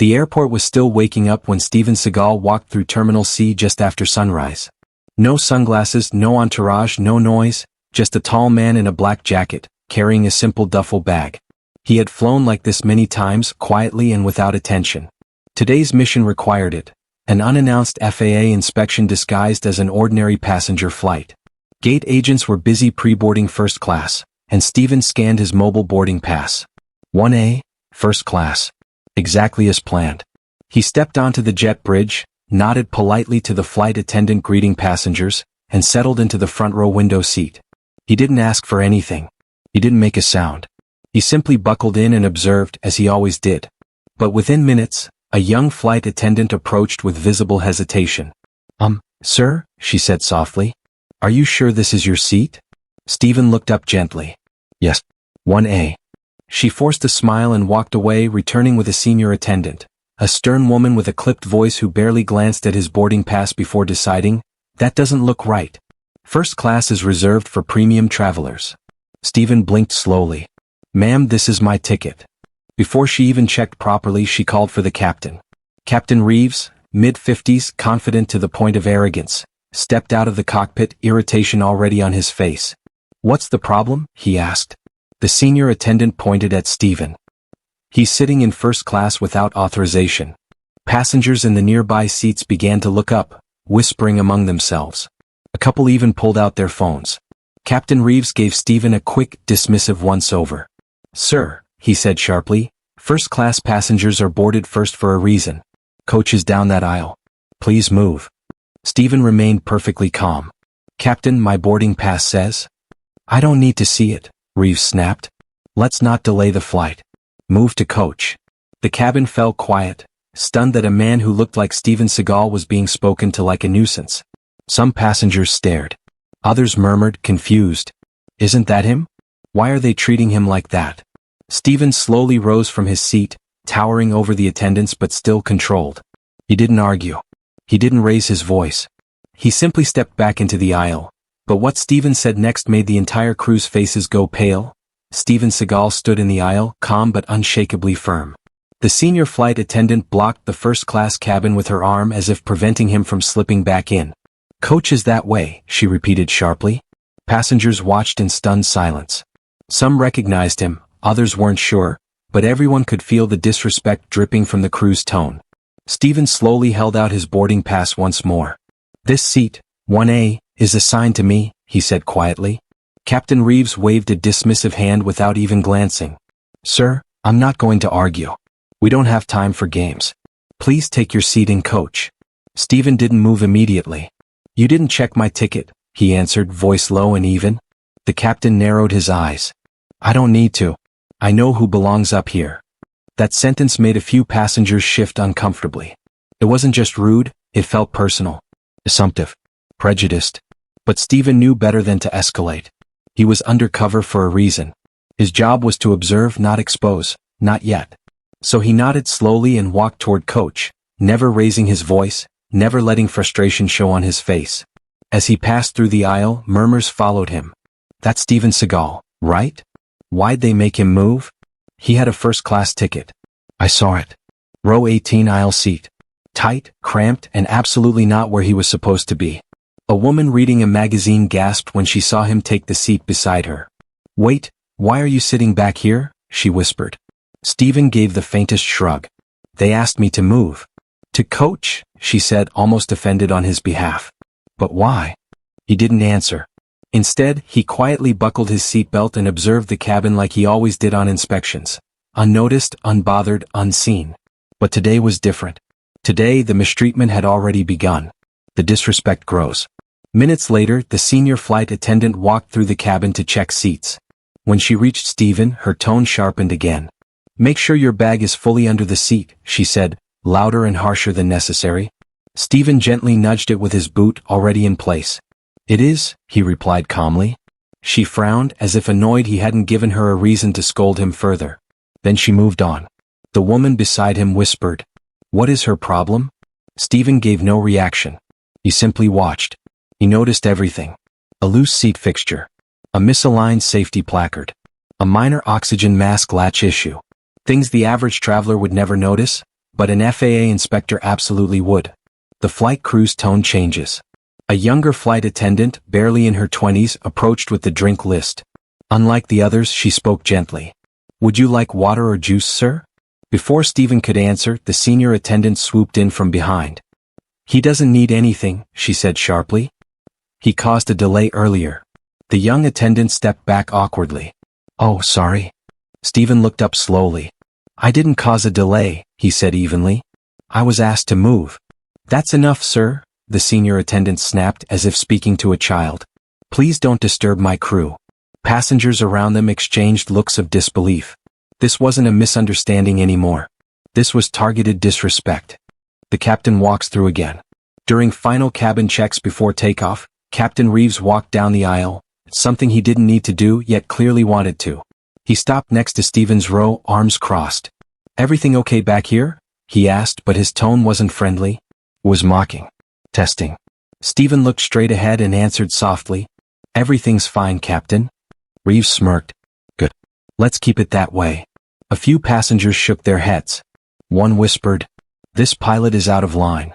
The airport was still waking up when Steven Seagal walked through Terminal C just after sunrise. No sunglasses, no entourage, no noise, just a tall man in a black jacket, carrying a simple duffel bag. He had flown like this many times, quietly and without attention. Today's mission required it. An unannounced FAA inspection disguised as an ordinary passenger flight. Gate agents were busy pre-boarding first class, and Steven scanned his mobile boarding pass. 1A, first class. Exactly as planned. He stepped onto the jet bridge, nodded politely to the flight attendant greeting passengers, and settled into the front row window seat. He didn't ask for anything. He didn't make a sound. He simply buckled in and observed, as he always did. But within minutes, a young flight attendant approached with visible hesitation. Sir, she said softly. Are you sure this is your seat? Steven looked up gently. Yes. 1A. She forced a smile and walked away, returning with a senior attendant, a stern woman with a clipped voice who barely glanced at his boarding pass before deciding, that doesn't look right. First class is reserved for premium travelers. Steven blinked slowly. Ma'am, this is my ticket. Before she even checked properly, she called for the captain. Captain Reeves, mid-50s, confident to the point of arrogance, stepped out of the cockpit, irritation already on his face. What's the problem? He asked. The senior attendant pointed at Steven. He's sitting in first class without authorization. Passengers in the nearby seats began to look up, whispering among themselves. A couple even pulled out their phones. Captain Reeves gave Steven a quick, dismissive once-over. Sir, he said sharply, first-class passengers are boarded first for a reason. Coach is down that aisle. Please move. Steven remained perfectly calm. Captain, my boarding pass says. I don't need to see it, Reeves snapped. Let's not delay the flight. Move to coach. The cabin fell quiet, stunned that a man who looked like Steven Seagal was being spoken to like a nuisance. Some passengers stared. Others murmured, confused. Isn't that him? Why are they treating him like that? Steven slowly rose from his seat, towering over the attendants but still controlled. He didn't argue. He didn't raise his voice. He simply stepped back into the aisle. But what Steven said next made the entire crew's faces go pale. Steven Seagal stood in the aisle, calm but unshakably firm. The senior flight attendant blocked the first-class cabin with her arm as if preventing him from slipping back in. Coach is that way, she repeated sharply. Passengers watched in stunned silence. Some recognized him, others weren't sure, but everyone could feel the disrespect dripping from the crew's tone. Steven slowly held out his boarding pass once more. This seat, 1A, is assigned to me, he said quietly. Captain Reeves waved a dismissive hand without even glancing. Sir, I'm not going to argue. We don't have time for games. Please take your seat in coach. Steven didn't move immediately. You didn't check my ticket, he answered, voice low and even. The captain narrowed his eyes. I don't need to. I know who belongs up here. That sentence made a few passengers shift uncomfortably. It wasn't just rude, it felt personal, assumptive, prejudiced. But Steven knew better than to escalate. He was undercover for a reason. His job was to observe, not expose, not yet. So he nodded slowly and walked toward coach, never raising his voice, never letting frustration show on his face. As he passed through the aisle, murmurs followed him. That's Steven Seagal, right? Why'd they make him move? He had a first-class ticket. I saw it. Row 18 aisle seat. Tight, cramped, and absolutely not where he was supposed to be. A woman reading a magazine gasped when she saw him take the seat beside her. Wait, why are you sitting back here? She whispered. Steven gave the faintest shrug. They asked me to move. To coach, she said, almost offended on his behalf. But why? He didn't answer. Instead, he quietly buckled his seatbelt and observed the cabin like he always did on inspections. Unnoticed, unbothered, unseen. But today was different. Today, the mistreatment had already begun. The disrespect grows. Minutes later, the senior flight attendant walked through the cabin to check seats. When she reached Steven, her tone sharpened again. Make sure your bag is fully under the seat, she said, louder and harsher than necessary. Steven gently nudged it with his boot, already in place. It is, he replied calmly. She frowned, as if annoyed he hadn't given her a reason to scold him further. Then she moved on. The woman beside him whispered. What is her problem? Steven gave no reaction. He simply watched. He noticed everything. A loose seat fixture. A misaligned safety placard. A minor oxygen mask latch issue. Things the average traveler would never notice, but an FAA inspector absolutely would. The flight crew's tone changes. A younger flight attendant, barely in her 20s, approached with the drink list. Unlike the others, she spoke gently. "Would you like water or juice, sir?" Before Steven could answer, the senior attendant swooped in from behind. "He doesn't need anything," she said sharply. "He caused a delay earlier." The young attendant stepped back awkwardly. "Oh, sorry." Steven looked up slowly. "I didn't cause a delay," he said evenly. "I was asked to move." "That's enough, sir," the senior attendant snapped as if speaking to a child. "Please don't disturb my crew." Passengers around them exchanged looks of disbelief. This wasn't a misunderstanding anymore. This was targeted disrespect. The captain walks through again. During final cabin checks before takeoff, Captain Reeves walked down the aisle, something he didn't need to do yet clearly wanted to. He stopped next to Steven's row, arms crossed. "Everything okay back here?" he asked, but his tone wasn't friendly. It was mocking. "Testing." Steven looked straight ahead and answered softly, "Everything's fine, Captain." Reeves smirked. "Good. Let's keep it that way." A few passengers shook their heads. One whispered, "This pilot is out of line."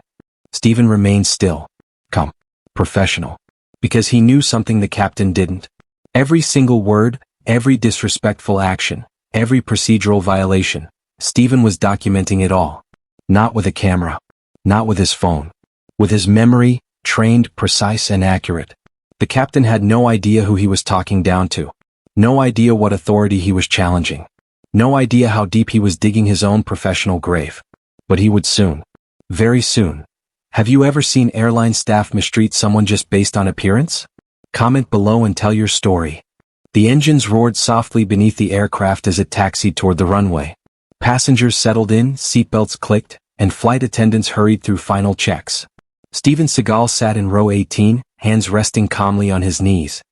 Steven remained still. Calm. Professional. Because he knew something the captain didn't. Every single word, every disrespectful action, every procedural violation, Steven was documenting it all. Not with a camera. Not with his phone. With his memory, trained, precise, and accurate. The captain had no idea who he was talking down to. No idea what authority he was challenging. No idea how deep he was digging his own professional grave. But he would soon. Very soon. Have you ever seen airline staff mistreat someone just based on appearance? Comment below and tell your story. The engines roared softly beneath the aircraft as it taxied toward the runway. Passengers settled in, seatbelts clicked, and flight attendants hurried through final checks. Steven Seagal sat in row 18, hands resting calmly on his knees.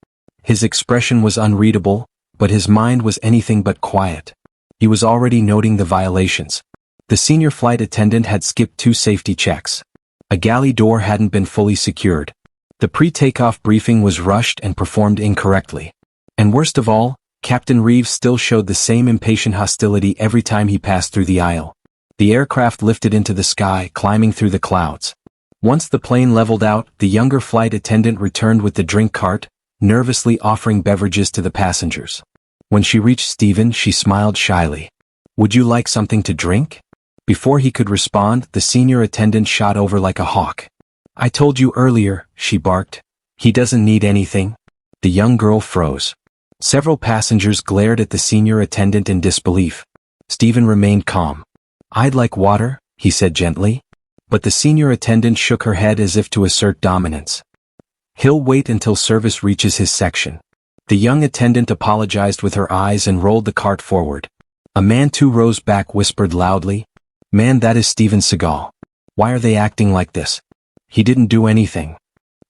His expression was unreadable, but his mind was anything but quiet. He was already noting the violations. The senior flight attendant had skipped 2 safety checks. A galley door hadn't been fully secured. The pre-takeoff briefing was rushed and performed incorrectly. And worst of all, Captain Reeves still showed the same impatient hostility every time he passed through the aisle. The aircraft lifted into the sky, climbing through the clouds. Once the plane leveled out, the younger flight attendant returned with the drink cart, nervously offering beverages to the passengers. When she reached Steven, she smiled shyly. "Would you like something to drink?" Before he could respond, the senior attendant shot over like a hawk. "I told you earlier," she barked. "He doesn't need anything." The young girl froze. Several passengers glared at the senior attendant in disbelief. Steven remained calm. "I'd like water," he said gently. But the senior attendant shook her head as if to assert dominance. "He'll wait until service reaches his section." The young attendant apologized with her eyes and rolled the cart forward. A man 2 rows back whispered loudly, "Man, that is Steven Seagal. Why are they acting like this? He didn't do anything."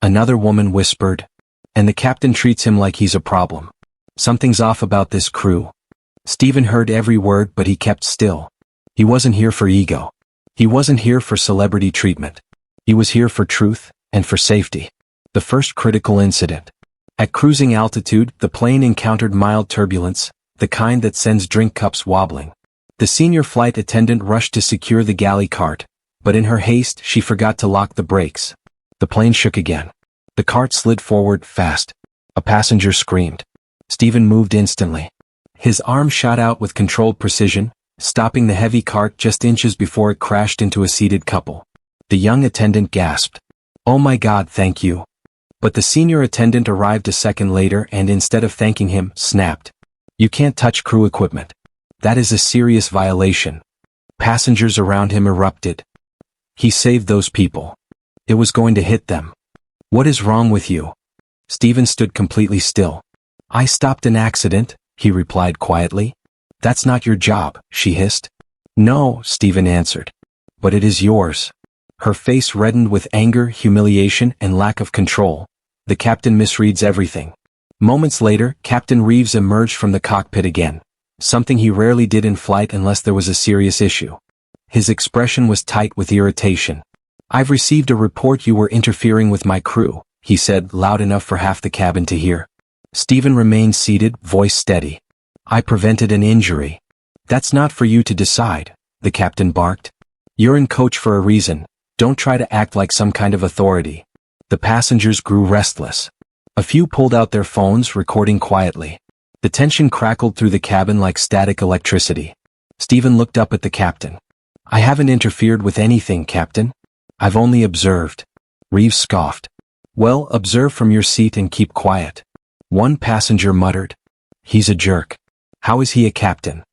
Another woman whispered, "And the captain treats him like he's a problem. Something's off about this crew." Steven heard every word, but he kept still. He wasn't here for ego. He wasn't here for celebrity treatment. He was here for truth, and for safety. The first critical incident. At cruising altitude, the plane encountered mild turbulence, the kind that sends drink cups wobbling. The senior flight attendant rushed to secure the galley cart, but in her haste she forgot to lock the brakes. The plane shook again. The cart slid forward fast. A passenger screamed. Steven moved instantly. His arm shot out with controlled precision, stopping the heavy cart just inches before it crashed into a seated couple. The young attendant gasped. "Oh my God, thank you." But the senior attendant arrived a second later and instead of thanking him, snapped. "You can't touch crew equipment. That is a serious violation." Passengers around him erupted. He saved those people. It was going to hit them. "What is wrong with you?" Steven stood completely still. "I stopped an accident," he replied quietly. "That's not your job," she hissed. "No," Steven answered. "But it is yours." Her face reddened with anger, humiliation, and lack of control. The captain misreads everything. Moments later, Captain Reeves emerged from the cockpit again. Something he rarely did in flight unless there was a serious issue. His expression was tight with irritation. "I've received a report you were interfering with my crew," he said, loud enough for half the cabin to hear. Steven remained seated, voice steady. "I prevented an injury." "That's not for you to decide," the captain barked. You're in coach for a reason. Don't try to act like some kind of authority. The passengers grew restless. A few pulled out their phones, recording quietly. The tension crackled through the cabin like static electricity. Steven looked up at the captain. I haven't interfered with anything, Captain. I've only observed. Reeves scoffed. Well, observe from your seat and keep quiet. One passenger muttered. He's a jerk. How is he a captain?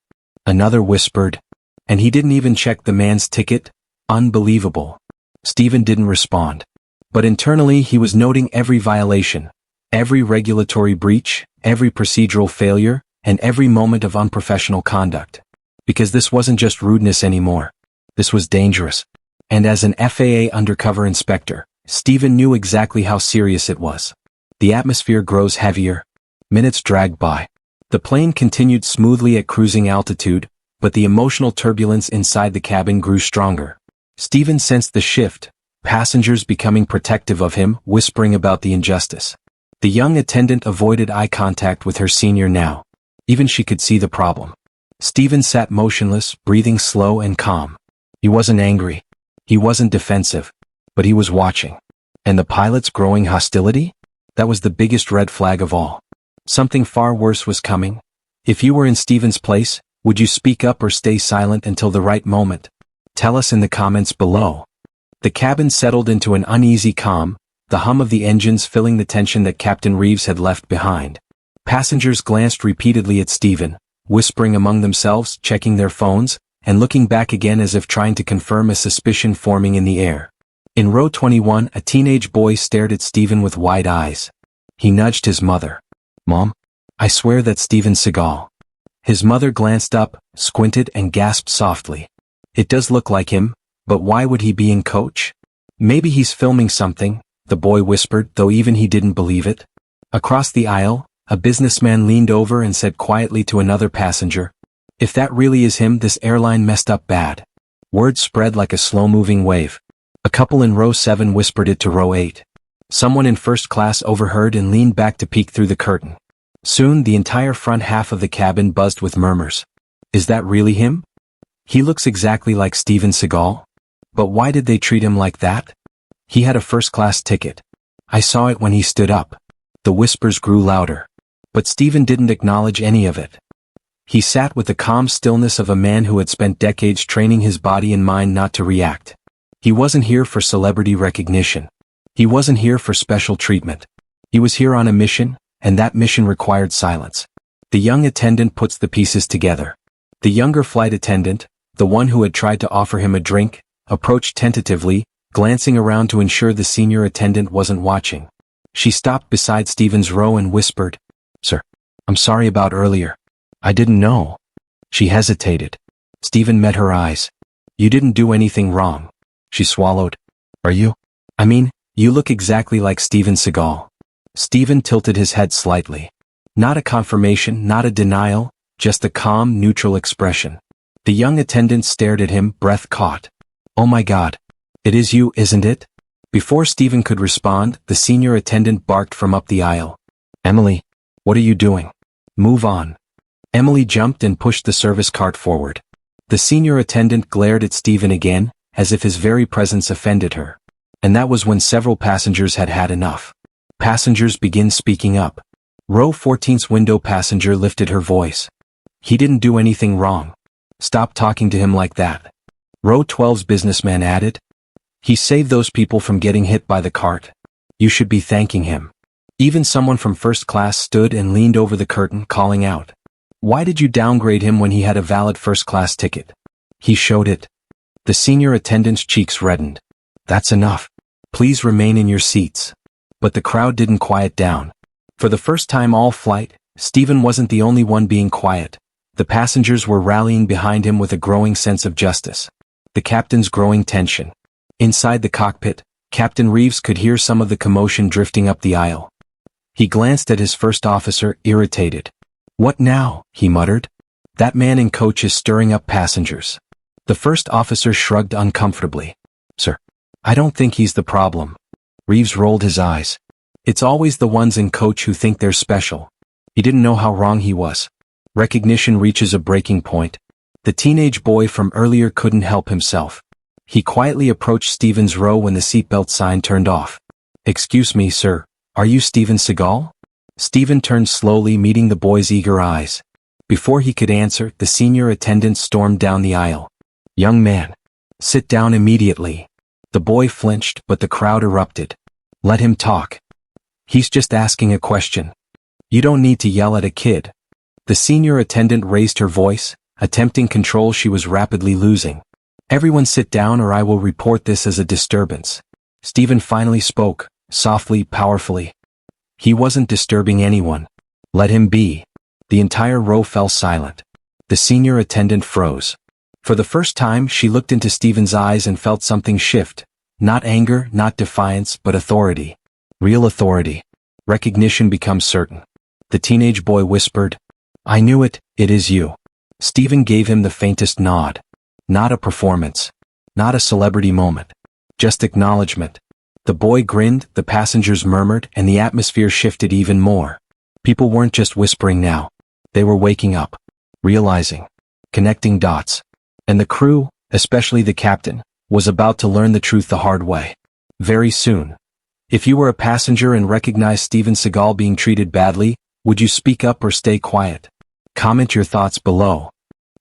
Another whispered. And he didn't even check the man's ticket? Unbelievable. Steven didn't respond. But internally he was noting every violation, every regulatory breach, every procedural failure, and every moment of unprofessional conduct. Because this wasn't just rudeness anymore. This was dangerous. And as an FAA undercover inspector, Steven knew exactly how serious it was. The atmosphere grows heavier. Minutes dragged by. The plane continued smoothly at cruising altitude, but the emotional turbulence inside the cabin grew stronger. Steven sensed the shift, passengers becoming protective of him, whispering about the injustice. The young attendant avoided eye contact with her senior now. Even she could see the problem. Steven sat motionless, breathing slow and calm. He wasn't angry. He wasn't defensive. But he was watching. And the pilot's growing hostility? That was the biggest red flag of all. Something far worse was coming. If you were in Steven's place, would you speak up or stay silent until the right moment? Tell us in the comments below. The cabin settled into an uneasy calm, the hum of the engines filling the tension that Captain Reeves had left behind. Passengers glanced repeatedly at Steven, whispering among themselves, checking their phones, and looking back again as if trying to confirm a suspicion forming in the air. In row 21, a teenage boy stared at Steven with wide eyes. He nudged his mother. Mom? I swear that's Steven Seagal. His mother glanced up, squinted and gasped softly. It does look like him, but why would he be in coach? Maybe he's filming something, the boy whispered, though even he didn't believe it. Across the aisle, a businessman leaned over and said quietly to another passenger, if that really is him, this airline messed up bad. Word spread like a slow-moving wave. A couple in row 7 whispered it to row 8. Someone in first class overheard and leaned back to peek through the curtain. Soon the entire front half of the cabin buzzed with murmurs. Is that really him? He looks exactly like Steven Seagal. But why did they treat him like that? He had a first-class ticket. I saw it when he stood up. The whispers grew louder. But Steven didn't acknowledge any of it. He sat with the calm stillness of a man who had spent decades training his body and mind not to react. He wasn't here for celebrity recognition. He wasn't here for special treatment. He was here on a mission, and that mission required silence. The young attendant puts the pieces together. The younger flight attendant, the one who had tried to offer him a drink, approached tentatively, glancing around to ensure the senior attendant wasn't watching. She stopped beside Steven's row and whispered, Sir, I'm sorry about earlier. I didn't know. She hesitated. Steven met her eyes. You didn't do anything wrong. She swallowed. Are you? I mean, you look exactly like Steven Seagal. Steven tilted his head slightly. Not a confirmation, not a denial, just a calm, neutral expression. The young attendant stared at him, breath caught. Oh my God. It is you, isn't it? Before Steven could respond, the senior attendant barked from up the aisle. Emily, what are you doing? Move on. Emily jumped and pushed the service cart forward. The senior attendant glared at Steven again, as if his very presence offended her. And that was when several passengers had had enough. Passengers began speaking up. Row 14's window passenger lifted her voice. He didn't do anything wrong. Stop talking to him like that. Row 12's businessman added. He saved those people from getting hit by the cart. You should be thanking him. Even someone from first class stood and leaned over the curtain, calling out. Why did you downgrade him when he had a valid first-class ticket? He showed it. The senior attendant's cheeks reddened. That's enough. Please remain in your seats. But the crowd didn't quiet down. For the first time all flight, Steven wasn't the only one being quiet. The passengers were rallying behind him with a growing sense of justice. The captain's growing tension. Inside the cockpit, Captain Reeves could hear some of the commotion drifting up the aisle. He glanced at his first officer, irritated. What now? He muttered. That man in coach is stirring up passengers. The first officer shrugged uncomfortably. Sir, I don't think he's the problem. Reeves rolled his eyes. It's always the ones in coach who think they're special. He didn't know how wrong he was. Recognition reaches a breaking point. The teenage boy from earlier couldn't help himself. He quietly approached Steven's row when the seatbelt sign turned off. "Excuse me, sir. Are you Steven Seagal?" Steven turned slowly, meeting the boy's eager eyes. Before he could answer, the senior attendant stormed down the aisle. "Young man, sit down immediately." The boy flinched, but the crowd erupted. "Let him talk. He's just asking a question. You don't need to yell at a kid." The senior attendant raised her voice, attempting control she was rapidly losing. "Everyone sit down or I will report this as a disturbance." Steven finally spoke, softly, powerfully. He wasn't disturbing anyone. Let him be. The entire row fell silent. The senior attendant froze. For the first time, she looked into Steven's eyes and felt something shift. Not anger, not defiance, but authority. Real authority. Recognition becomes certain. The teenage boy whispered, "I knew it, it is you." Steven gave him the faintest nod. Not a performance. Not a celebrity moment. Just acknowledgement. The boy grinned, the passengers murmured, and the atmosphere shifted even more. People weren't just whispering now. They were waking up. Realizing. Connecting dots. And the crew, especially the captain, was about to learn the truth the hard way. Very soon. If you were a passenger and recognized Steven Seagal being treated badly, would you speak up or stay quiet? Comment your thoughts below.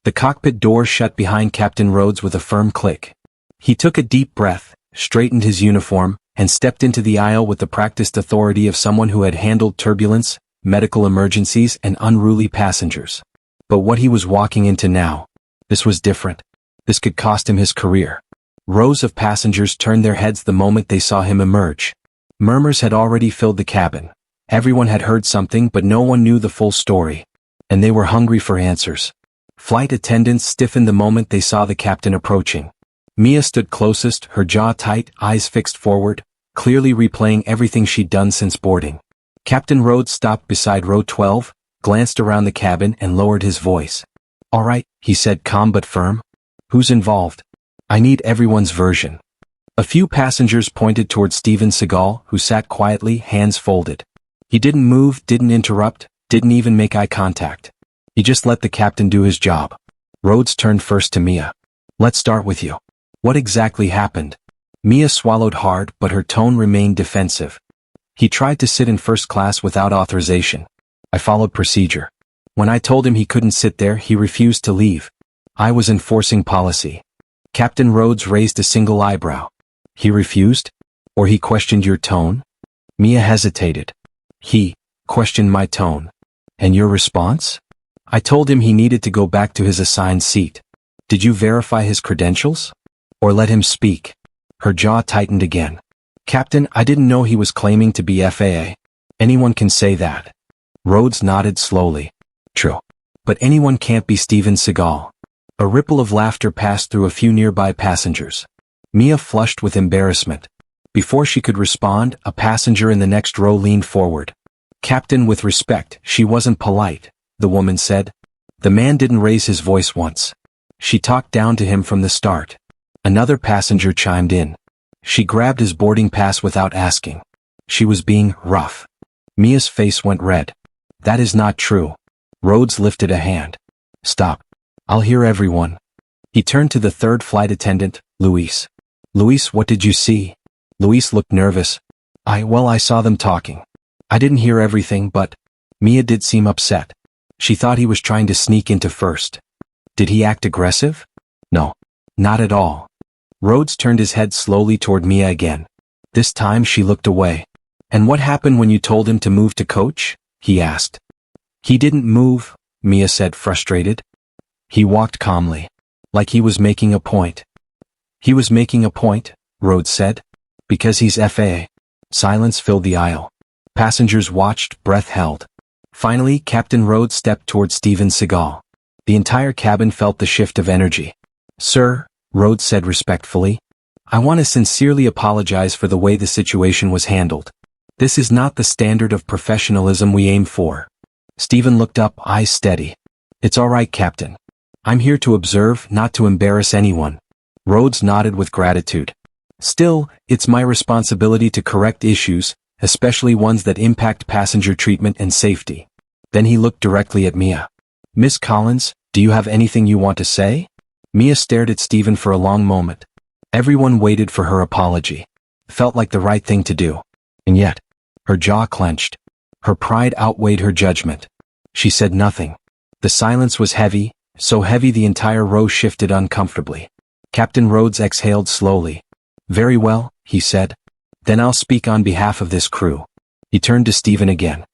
The cockpit door shut behind Captain Rhodes with a firm click. He took a deep breath, straightened his uniform, and stepped into the aisle with the practiced authority of someone who had handled turbulence, medical emergencies, and unruly passengers. But what he was walking into now, this was different. This could cost him his career. Rows of passengers turned their heads the moment they saw him emerge. Murmurs had already filled the cabin. Everyone had heard something, but no one knew the full story. And they were hungry for answers. Flight attendants stiffened the moment they saw the captain approaching. Mia stood closest, her jaw tight, eyes fixed forward, clearly replaying everything she'd done since boarding. Captain Rhodes stopped beside row 12, glanced around the cabin and lowered his voice. "All right," he said, calm but firm. "Who's involved? I need everyone's version." A few passengers pointed toward Steven Seagal, who sat quietly, hands folded. He didn't move, didn't interrupt, didn't even make eye contact. He just let the captain do his job. Rhodes turned first to Mia. "Let's start with you. What exactly happened?" Mia swallowed hard, but her tone remained defensive. "He tried to sit in first class without authorization. I followed procedure. When I told him he couldn't sit there, he refused to leave. I was enforcing policy." Captain Rhodes raised a single eyebrow. "He refused? Or he questioned your tone?" Mia hesitated. "He questioned my tone. And your response?" "I told him he needed to go back to his assigned seat." "Did you verify his credentials? Or let him speak?" Her jaw tightened again. "Captain, I didn't know he was claiming to be FAA. Anyone can say that." Rhodes nodded slowly. "True. But anyone can't be Steven Seagal." A ripple of laughter passed through a few nearby passengers. Mia flushed with embarrassment. Before she could respond, a passenger in the next row leaned forward. "Captain, with respect, she wasn't polite," the woman said. The man didn't raise his voice once. She talked down to him from the start. Another passenger chimed in. She grabbed his boarding pass without asking. She was being rough. Mia's face went red. "That is not true." Rhodes lifted a hand. "Stop. I'll hear everyone." He turned to the third flight attendant, Luis. "Luis, what did you see?" Luis looked nervous. I saw them talking. I didn't hear everything, but..." Mia did seem upset. She thought he was trying to sneak into first. "Did he act aggressive?" "No. Not at all." Rhodes turned his head slowly toward Mia again. This time she looked away. "And what happened when you told him to move to coach?" he asked. "He didn't move," Mia said, frustrated. "He walked calmly. Like he was making a point." "He was making a point," Rhodes said. "Because he's FAA." Silence filled the aisle. Passengers watched, breath held. Finally, Captain Rhodes stepped toward Steven Seagal. The entire cabin felt the shift of energy. "Sir," Rhodes said respectfully, "I want to sincerely apologize for the way the situation was handled. This is not the standard of professionalism we aim for." Steven looked up, eyes steady. "It's all right, Captain. I'm here to observe, not to embarrass anyone." Rhodes nodded with gratitude. "Still, it's my responsibility to correct issues, especially ones that impact passenger treatment and safety." Then he looked directly at Mia. "Miss Collins, do you have anything you want to say?" Mia stared at Steven for a long moment. Everyone waited for her apology. Felt like the right thing to do. And yet, her jaw clenched. Her pride outweighed her judgment. She said nothing. The silence was heavy, so heavy the entire row shifted uncomfortably. Captain Rhodes exhaled slowly. "Very well," he said. "Then I'll speak on behalf of this crew." He turned to Steven again.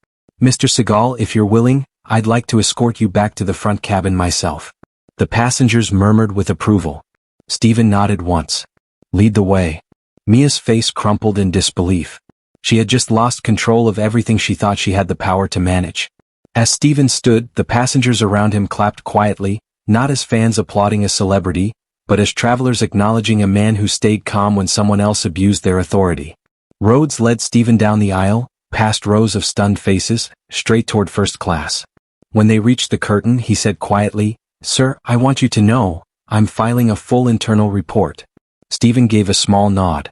"Mr. Seagal, if you're willing, I'd like to escort you back to the front cabin myself." The passengers murmured with approval. Steven nodded once. "Lead the way." Mia's face crumpled in disbelief. She had just lost control of everything she thought she had the power to manage. As Steven stood, the passengers around him clapped quietly, not as fans applauding a celebrity, but as travelers acknowledging a man who stayed calm when someone else abused their authority. Rhodes led Steven down the aisle, past rows of stunned faces, straight toward first class. When they reached the curtain, he said quietly, "Sir, I want you to know, I'm filing a full internal report." Steven gave a small nod.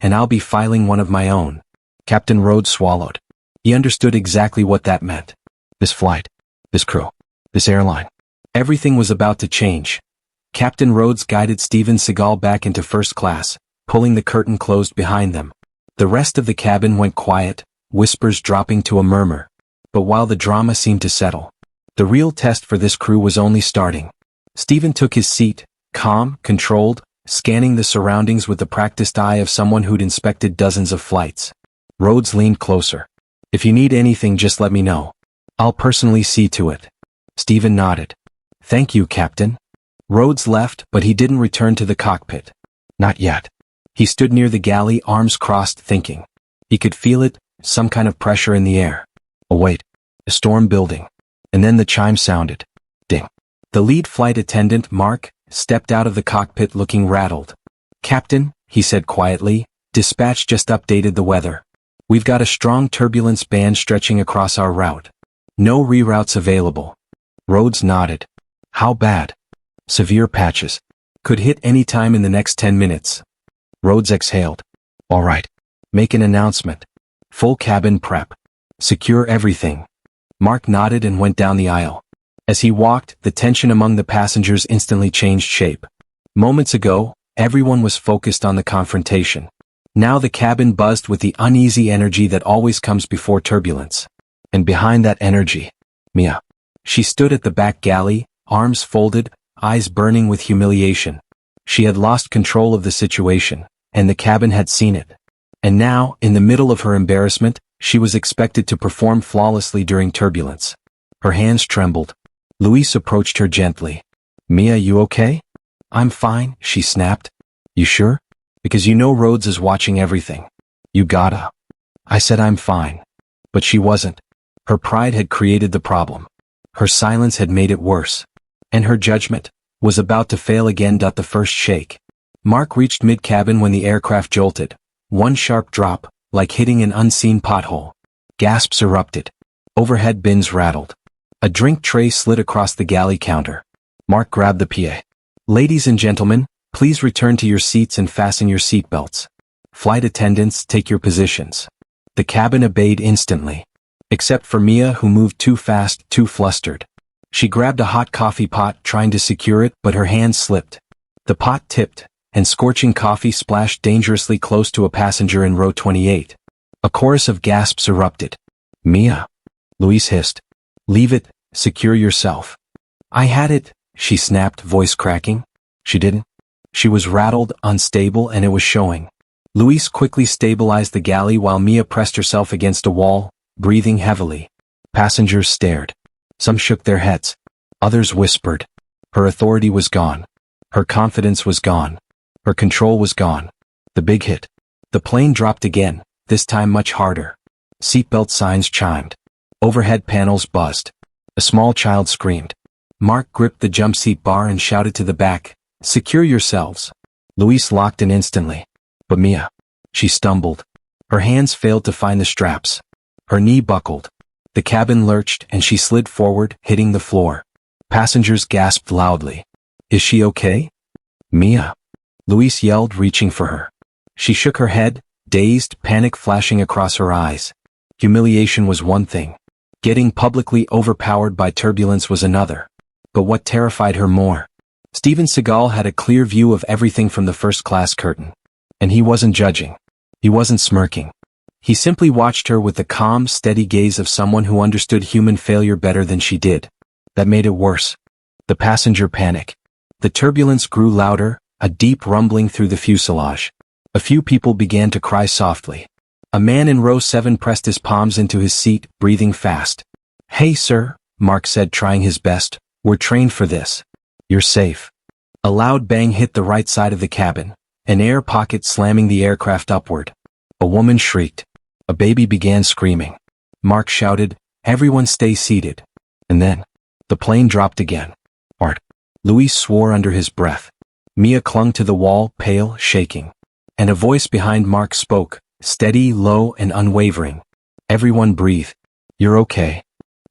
"And I'll be filing one of my own." Captain Rhodes swallowed. He understood exactly what that meant. This flight, this crew, this airline. Everything was about to change. Captain Rhodes guided Steven Seagal back into first class, pulling the curtain closed behind them. The rest of the cabin went quiet, whispers dropping to a murmur. But while the drama seemed to settle, the real test for this crew was only starting. Steven took his seat, calm, controlled, scanning the surroundings with the practiced eye of someone who'd inspected dozens of flights. Rhodes leaned closer. "If you need anything, just let me know. I'll personally see to it." Steven nodded. "Thank you, Captain." Rhodes left, but he didn't return to the cockpit. Not yet. He stood near the galley, arms crossed, thinking. He could feel it, some kind of pressure in the air. Oh wait, a storm building. And then the chime sounded. Ding. The lead flight attendant, Mark, stepped out of the cockpit looking rattled. "Captain," he said quietly, "dispatch just updated the weather. We've got a strong turbulence band stretching across our route. No reroutes available." Rhodes nodded. "How bad?" "Severe patches. Could hit any time in the next 10 minutes. Rhodes exhaled. "All right. Make an announcement. Full cabin prep. Secure everything." Mark nodded and went down the aisle. As he walked, the tension among the passengers instantly changed shape. Moments ago, everyone was focused on the confrontation. Now the cabin buzzed with the uneasy energy that always comes before turbulence. And behind that energy, Mia. She stood at the back galley, arms folded, eyes burning with humiliation. She had lost control of the situation, and the cabin had seen it. And now, in the middle of her embarrassment, she was expected to perform flawlessly during turbulence. Her hands trembled. Luis approached her gently. "Mia, you okay?" "I'm fine," she snapped. "You sure? Because you know Rhodes is watching everything. You gotta." I said I'm fine. But she wasn't. Her pride had created the problem. Her silence had made it worse. And her judgment was about to fail again. The first shake. Mark reached mid-cabin when the aircraft jolted. One sharp drop, like hitting an unseen pothole. Gasps erupted. Overhead bins rattled. A drink tray slid across the galley counter. Mark grabbed the PA. "Ladies and gentlemen, please return to your seats and fasten your seatbelts. Flight attendants, take your positions." The cabin obeyed instantly. Except for Mia, who moved too fast, too flustered. She grabbed a hot coffee pot, trying to secure it, but her hand slipped. The pot tipped, and scorching coffee splashed dangerously close to a passenger in row 28. A chorus of gasps erupted. "Mia!" Luis hissed. "Leave it, secure yourself." "I had it," she snapped, voice cracking. She didn't. She was rattled, unstable, and it was showing. Luis quickly stabilized the galley while Mia pressed herself against a wall, breathing heavily. Passengers stared. Some shook their heads. Others whispered. Her authority was gone. Her confidence was gone. Her control was gone. The big hit. The plane dropped again, this time much harder. Seatbelt signs chimed. Overhead panels buzzed. A small child screamed. Mark gripped the jump seat bar and shouted to the back, "Secure yourselves." Luis locked in instantly. But Mia. She stumbled. Her hands failed to find the straps. Her knee buckled. The cabin lurched and she slid forward, hitting the floor. Passengers gasped loudly. "Is she okay?" "Mia!" Luis yelled, reaching for her. She shook her head, dazed, panic flashing across her eyes. Humiliation was one thing. Getting publicly overpowered by turbulence was another. But what terrified her more? Steven Seagal had a clear view of everything from the first-class curtain. And he wasn't judging. He wasn't smirking. He simply watched her with the calm, steady gaze of someone who understood human failure better than she did. That made it worse. The passenger panic. The turbulence grew louder, a deep rumbling through the fuselage. A few people began to cry softly. A man in row 7 pressed his palms into his seat, breathing fast. "Hey, sir," Mark said, trying his best. "We're trained for this. You're safe." A loud bang hit the right side of the cabin, an air pocket slamming the aircraft upward. A woman shrieked. A baby began screaming. Mark shouted, "Everyone stay seated." And then, the plane dropped again. "Art." Luis swore under his breath. Mia clung to the wall, pale, shaking. And a voice behind Mark spoke, steady, low, and unwavering. "Everyone breathe. You're okay."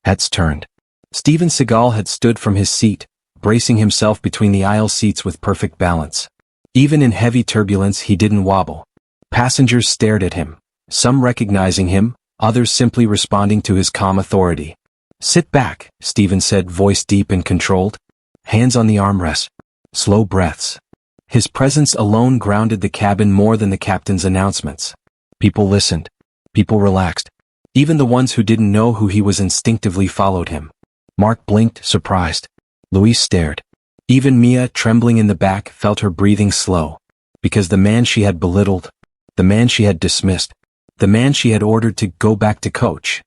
Heads turned. Steven Seagal had stood from his seat, bracing himself between the aisle seats with perfect balance. Even in heavy turbulence he didn't wobble. Passengers stared at him, some recognizing him, others simply responding to his calm authority. "Sit back," Steven said, voice deep and controlled. Hands on the armrest. Slow breaths. His presence alone grounded the cabin more than the captain's announcements. People listened. People relaxed. Even the ones who didn't know who he was instinctively followed him. Mark blinked, surprised. Luis stared. Even Mia, trembling in the back, felt her breathing slow. Because the man she had belittled, the man she had dismissed, the man she had ordered to go back to coach,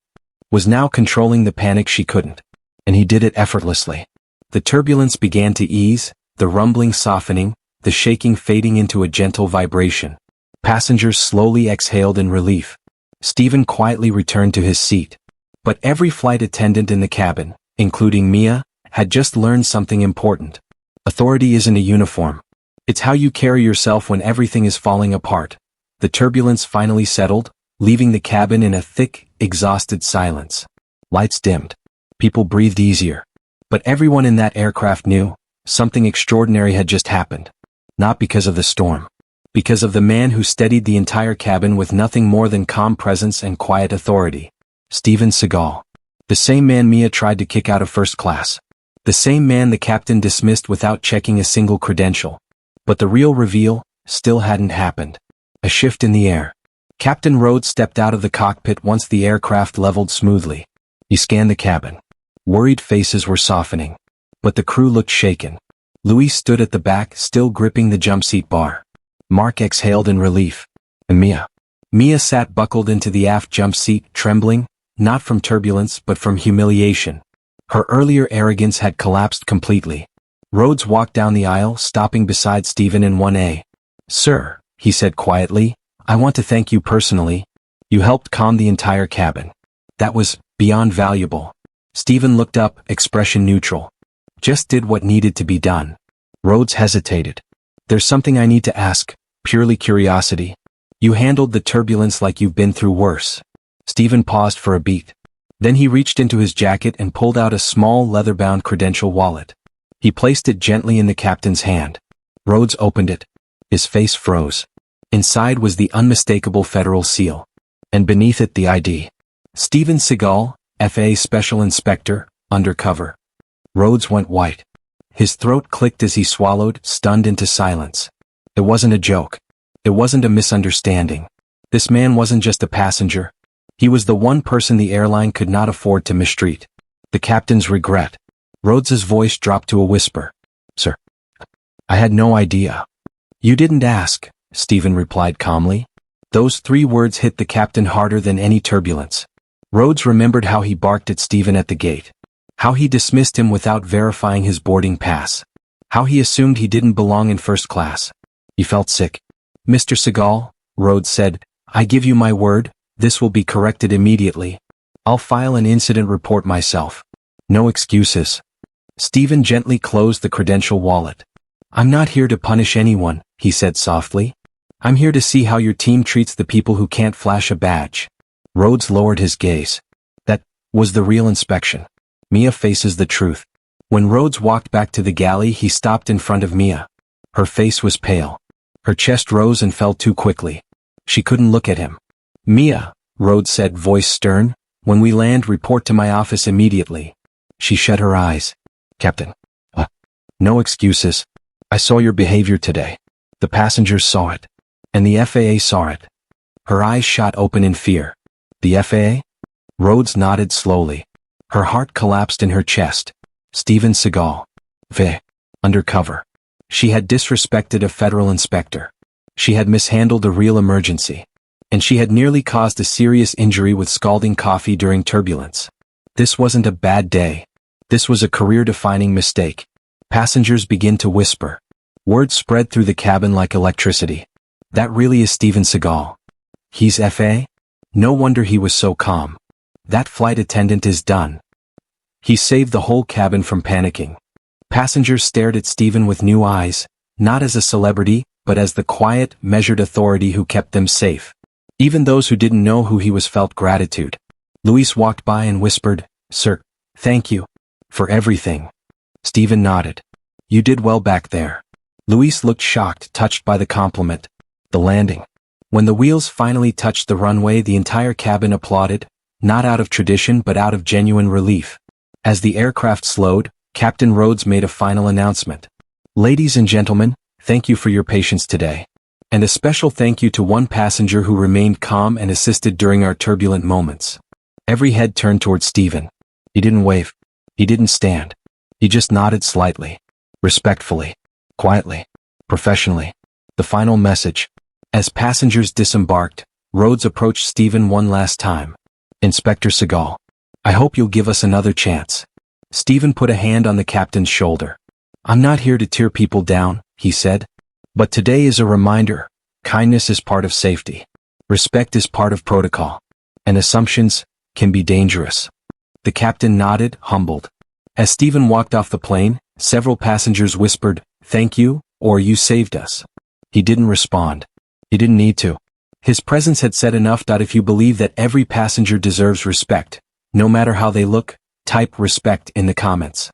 was now controlling the panic she couldn't. And he did it effortlessly. The turbulence began to ease, the rumbling softening, the shaking fading into a gentle vibration. Passengers slowly exhaled in relief. Steven quietly returned to his seat. But every flight attendant in the cabin, including Mia, had just learned something important. Authority isn't a uniform. It's how you carry yourself when everything is falling apart. The turbulence finally settled, leaving the cabin in a thick, exhausted silence. Lights dimmed. People breathed easier. But everyone in that aircraft knew, something extraordinary had just happened. Not because of the storm. Because of the man who steadied the entire cabin with nothing more than calm presence and quiet authority. Steven Seagal. The same man Mia tried to kick out of first class. The same man the captain dismissed without checking a single credential. But the real reveal still hadn't happened. A shift in the air. Captain Rhodes stepped out of the cockpit once the aircraft leveled smoothly. He scanned the cabin. Worried faces were softening. But the crew looked shaken. Luis stood at the back, still gripping the jump seat bar. Mark exhaled in relief. And Mia sat buckled into the aft jump seat, trembling, not from turbulence but from humiliation. Her earlier arrogance had collapsed completely. Rhodes walked down the aisle, stopping beside Steven in 1A. "Sir," he said quietly, "I want to thank you personally. You helped calm the entire cabin. That was beyond valuable." Steven looked up, expression neutral. "Just did what needed to be done." Rhodes hesitated. "There's something I need to ask, purely curiosity. You handled the turbulence like you've been through worse." Steven paused for a beat. Then he reached into his jacket and pulled out a small leather-bound credential wallet. He placed it gently in the captain's hand. Rhodes opened it. His face froze. Inside was the unmistakable federal seal. And beneath it the ID. Steven Seagal, FA Special Inspector, Undercover. Rhodes went white. His throat clicked as he swallowed, stunned into silence. It wasn't a joke. It wasn't a misunderstanding. This man wasn't just a passenger. He was the one person the airline could not afford to mistreat. The captain's regret. Rhodes's voice dropped to a whisper. "Sir, I had no idea." "You didn't ask," Steven replied calmly. Those 3 words hit the captain harder than any turbulence. Rhodes remembered how he barked at Steven at the gate. How he dismissed him without verifying his boarding pass. How he assumed he didn't belong in first class. He felt sick. "Mr. Seagal," Rhodes said, "I give you my word, this will be corrected immediately. I'll file an incident report myself. No excuses." Steven gently closed the credential wallet. "I'm not here to punish anyone," he said softly. "I'm here to see how your team treats the people who can't flash a badge." Rhodes lowered his gaze. That was the real inspection. Mia faces the truth. When Rhodes walked back to the galley, he stopped in front of Mia. Her face was pale. Her chest rose and fell too quickly. She couldn't look at him. "Mia," Rhodes said, voice stern, "when we land, report to my office immediately." She shut her eyes. "Captain." No excuses. I saw your behavior today. The passengers saw it. And the FAA saw it. Her eyes shot open in fear. The FAA? Rhodes nodded slowly. Her heart collapsed in her chest. Steven Seagal. Undercover. She had disrespected a federal inspector. She had mishandled a real emergency. And she had nearly caused a serious injury with scalding coffee during turbulence. This wasn't a bad day. This was a career-defining mistake. Passengers began to whisper. Words spread through the cabin like electricity. That really is Steven Seagal. He's FA? No wonder he was so calm. That flight attendant is done. He saved the whole cabin from panicking. Passengers stared at Steven with new eyes, not as a celebrity, but as the quiet, measured authority who kept them safe. Even those who didn't know who he was felt gratitude. Luis walked by and whispered, "Sir, thank you. For everything." Steven nodded. "You did well back there." Luis looked shocked, touched by the compliment. The landing. When the wheels finally touched the runway, the entire cabin applauded, not out of tradition but out of genuine relief. As the aircraft slowed, Captain Rhodes made a final announcement. "Ladies and gentlemen, thank you for your patience today. And a special thank you to one passenger who remained calm and assisted during our turbulent moments." Every head turned toward Steven. He didn't wave. He didn't stand. He just nodded slightly. Respectfully. Quietly. Professionally. The final message. As passengers disembarked, Rhodes approached Steven one last time. "Inspector Seagal, I hope you'll give us another chance." Steven put a hand on the captain's shoulder. "I'm not here to tear people down," he said. "But today is a reminder. Kindness is part of safety. Respect is part of protocol. And assumptions can be dangerous." The captain nodded, humbled. As Steven walked off the plane, several passengers whispered, "Thank you," or "You saved us." He didn't respond. He didn't need to. His presence had said enough. If you believe that every passenger deserves respect, no matter how they look, type respect in the comments.